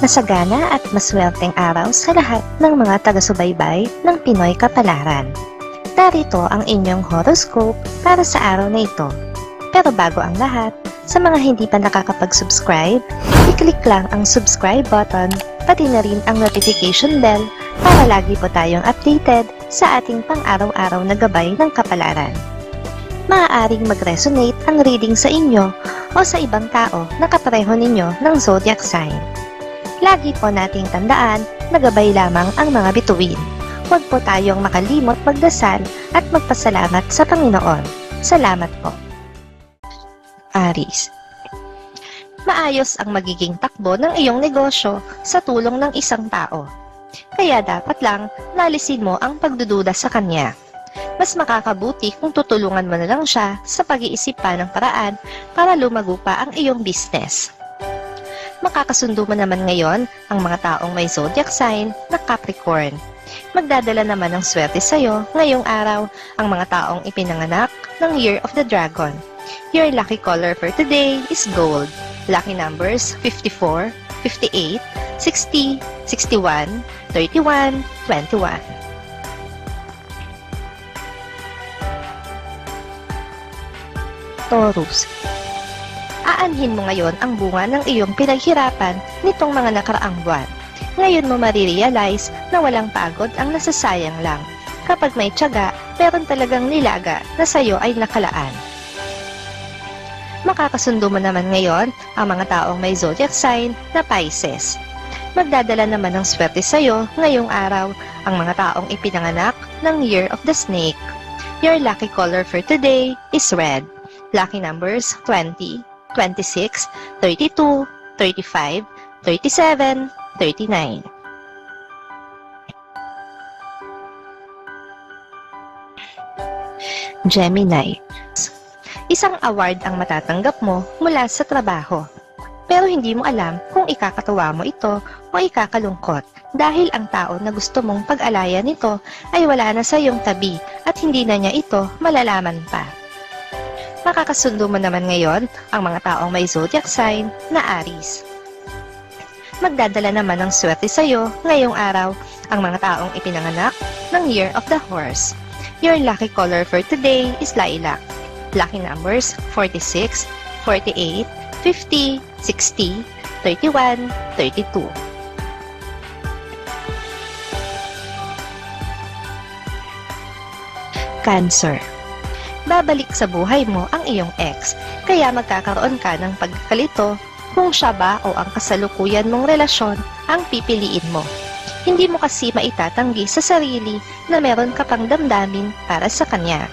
Masagana at maswerteng araw sa lahat ng mga taga-subaybay ng Pinoy Kapalaran. Narito ang inyong horoscope para sa araw na ito. Pero bago ang lahat, sa mga hindi pa nakakapag-subscribe, i-click lang ang subscribe button, pati na rin ang notification bell para lagi po tayong updated sa ating pang-araw-araw na gabay ng kapalaran. Maaaring mag-resonate ang reading sa inyo o sa ibang tao na kapareho ninyo ng zodiac sign. Lagi po nating tandaan na gabay lamang ang mga bituin. Huwag po tayong makalimot magdasal at magpasalamat sa Panginoon. Salamat po. Aries. Maayos ang magiging takbo ng iyong negosyo sa tulong ng isang tao. Kaya dapat lang nalisin mo ang pagdududa sa kanya. Mas makakabuti kung tutulungan mo na lang siya sa pag-iisip pa ng paraan para lumago pa ang iyong business. Makakasundo mo naman ngayon ang mga taong may zodiac sign na Capricorn. Magdadala naman ng swerte sa iyo ngayong araw ang mga taong ipinanganak ng Year of the Dragon. Your lucky color for today is gold. Lucky numbers 54, 58, 60, 61, 31, 21. Taurus. Aanhin mo ngayon ang bunga ng iyong pinaghirapan nitong mga nakaraang buwan. Ngayon mo marirealize na walang pagod ang nasasayang lang. Kapag may tiyaga, meron talagang nilaga na sayo ay nakalaan. Makakasundo mo naman ngayon ang mga taong may zodiac sign na Pisces. Magdadala naman ng swerte sayo ngayong araw ang mga taong ipinanganak ng Year of the Snake. Your lucky color for today is red. Lucky numbers 20, 26, 32, 35, 37, 39. Gemini. Isang award ang matatanggap mo mula sa trabaho. Pero hindi mo alam kung ikakatuwa mo ito o ikakalungkot dahil ang tao na gusto mong pag-alayan nito ay wala na sa iyong tabi at hindi na niya ito malalaman pa. Makakasundo mo naman ngayon ang mga taong may zodiac sign na Aries. Magdadala naman ng swerte sa iyo ngayong araw ang mga taong ipinanganak ng Year of the Horse. Your lucky color for today is lilac. Lucky numbers 46, 48, 50, 60, 31, 32. Cancer. Babalik sa buhay mo ang iyong ex, kaya magkakaroon ka ng pagkalito kung siya ba o ang kasalukuyan mong relasyon ang pipiliin mo. Hindi mo kasi maitatanggi sa sarili na meron ka pang damdamin para sa kanya.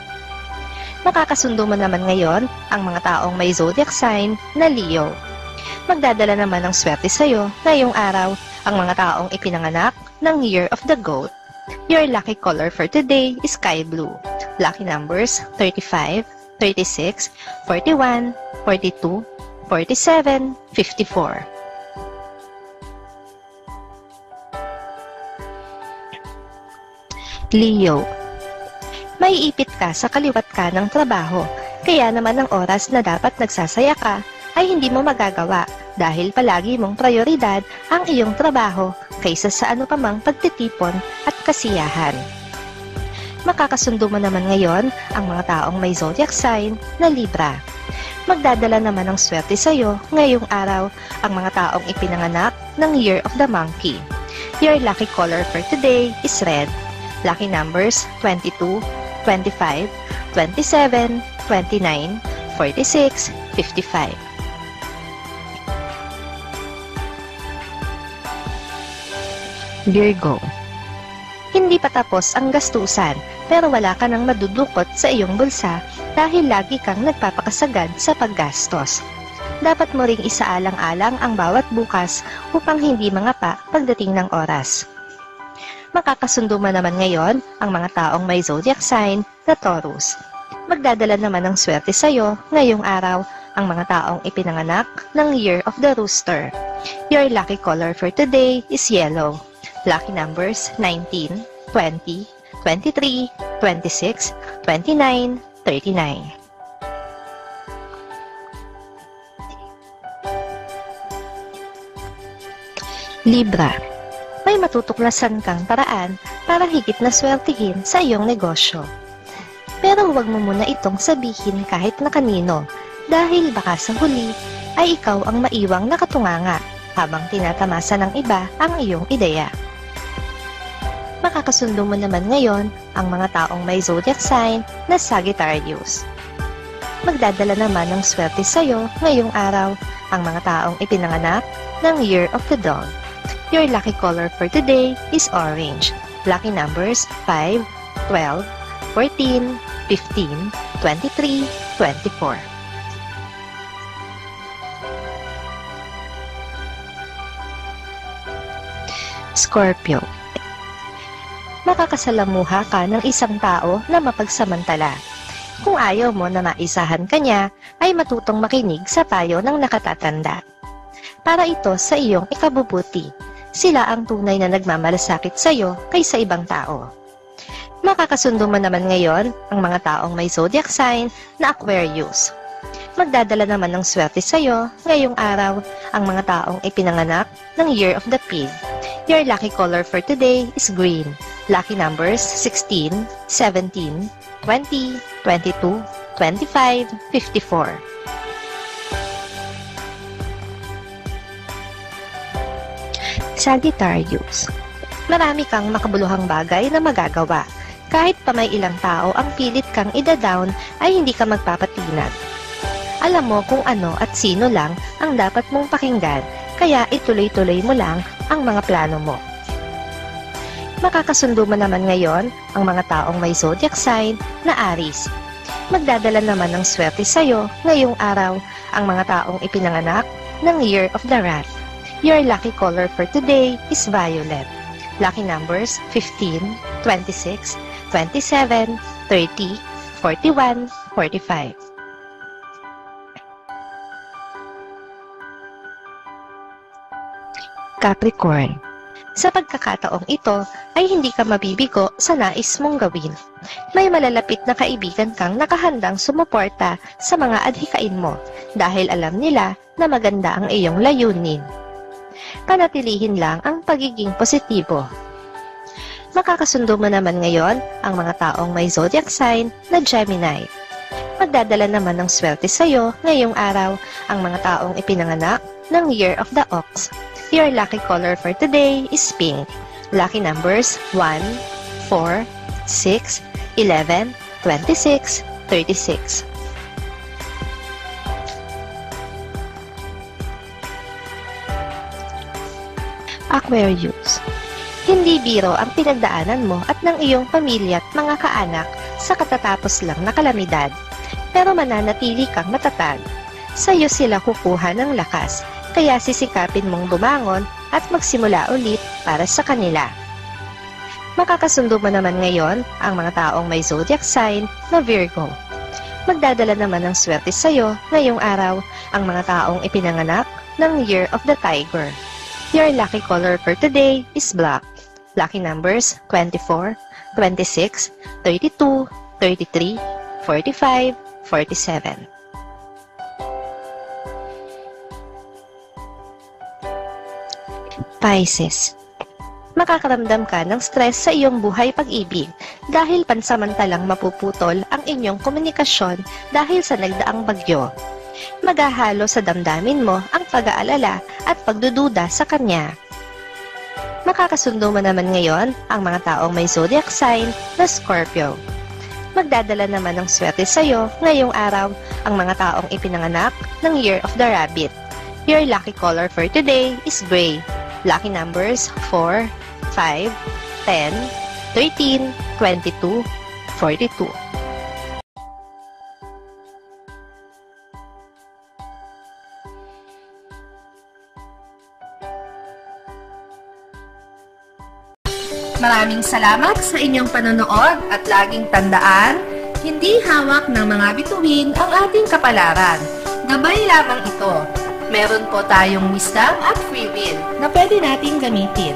Makakasundo mo naman ngayon ang mga taong may zodiac sign na Leo. Magdadala naman ng swerte sa iyo ngayong araw ang mga taong ipinanganak ng Year of the Goat. Your lucky color for today is sky blue. Lucky numbers 35, 36, 41, 42, 47, 54. Leo. May ipit ka sa kaliwat ka ng trabaho, kaya naman ang oras na dapat nagsasaya ka ay hindi mo magagawa dahil palagi mong prioridad ang iyong trabaho kaysa sa ano pa mang pagtitipon at kasiyahan. Makakasundo mo naman ngayon ang mga taong may zodiac sign na Libra. Magdadala naman ng swerte sa iyo ngayong araw ang mga taong ipinanganak ng Year of the Monkey. Your lucky color for today is red. Lucky numbers 22, 25, 27, 29, 46, 55. Virgo. Hindi pa tapos ang gastusan, pero wala ka nang madudukot sa iyong bulsa dahil lagi kang nagpapakasagad sa paggastos. Dapat mo ring isaalang-alang ang bawat bukas upang hindi mangapa pagdating ng oras. Makakasundo mo naman ngayon ang mga taong may zodiac sign na Taurus. Magdadala naman ng swerte sa iyo ngayong araw ang mga taong ipinanganak ng Year of the Rooster. Your lucky color for today is yellow. Lucky numbers 19, 20, 23, 26, 29, 39. Libra, may matutuklasan kang paraan para higit na swertihin sa iyong negosyo. Pero huwag mo muna itong sabihin kahit na kanino dahil baka sa huli ay ikaw ang maiwang nakatunganga habang tinatamasa ng iba ang iyong ideya. Makakasundo mo naman ngayon ang mga taong may zodiac sign na Sagittarius. Magdadala naman ng swerte sa iyo ngayong araw ang mga taong ipinanganak ng Year of the Dog. Your lucky color for today is orange. Lucky numbers 5, 12, 14, 15, 23, 24. Scorpio, makakasalamuha ka ng isang tao na mapagsamantala. Kung ayaw mo na maisahan ka niya, ay matutong makinig sa payo ng nakatatanda. Para ito sa iyong ikabubuti, sila ang tunay na nagmamalasakit sa iyo kaysa ibang tao. Makakasundo mo naman ngayon ang mga taong may zodiac sign na Aquarius. Magdadala naman ng swerte sa iyo ngayong araw ang mga taong ipinanganak ng Year of the Pig. Your lucky color for today is green. Lucky numbers 16, 17, 20, 22, 25, 54. Sagittarius, marami kang makabuluhang bagay na magagawa. Kahit pa may ilang tao ang pilit kang ida-down ay hindi ka magpapatinag. Alam mo kung ano at sino lang ang dapat mong pakinggan, kaya ituloy-tuloy mo lang ang mga plano mo. Makakasundo mo naman ngayon ang mga taong may zodiac sign na Aries. Magdadala naman ng swerte sa iyo ngayong araw ang mga taong ipinanganak ng Year of the Rat. Your lucky color for today is violet. Lucky numbers 15, 26, 27, 30, 41, 45. Capricorn, sa pagkakataong ito ay hindi ka mabibigo sa nais mong gawin. May malalapit na kaibigan kang nakahandang sumuporta sa mga adhikain mo dahil alam nila na maganda ang iyong layunin. Panatilihin lang ang pagiging positibo. Makakasundo mo naman ngayon ang mga taong may zodiac sign na Gemini. Magdadala naman ng swerte sa iyo ngayong araw ang mga taong ipinanganak ng Year of the Ox. Your lucky color for today is pink. Lucky numbers 1, 4, 6, 11, 26, 36. Aquarius, hindi biro ang pinagdaanan mo at ng iyong pamilya at mga kaanak sa katatapos lang na kalamidad, pero mananatili kang matatag. Sa iyo sila kukuha ng lakas, kaya sisikapin mong bumangon at magsimula ulit para sa kanila. Makakasundo mo naman ngayon ang mga taong may zodiac sign na Virgo. Magdadala naman ng swerte sa iyo ngayong araw ang mga taong ipinanganak ng Year of the Tiger. Your lucky color for today is black. Lucky numbers 24, 26, 32, 33, 45, 47. Pisces, makakaramdam ka ng stress sa iyong buhay pag-ibig dahil pansamantalang mapuputol ang inyong komunikasyon dahil sa nagdaang bagyo. Maghahalo sa damdamin mo ang pag-aalala at pagdududa sa kanya. Makakasundo mo naman ngayon ang mga taong may zodiac sign na Scorpio. Magdadala naman ng swerte sa iyo ngayong araw ang mga taong ipinanganak ng Year of the Rabbit. Your lucky color for today is gray. Lucky numbers 4, 5, 10, 13, 22, 42. Maraming salamat sa inyong panonood at laging tandaan, hindi hawak ng mga bituin ang ating kapalaran. Gabay lamang ito. Meron po tayong wisdom at free will na pwede nating gamitin.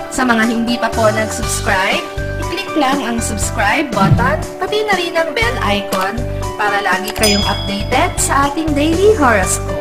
Sa mga hindi pa po nag-subscribe, i-click lang ang subscribe button, pati na rin ang bell icon para lagi kayong updated sa ating daily horoscope.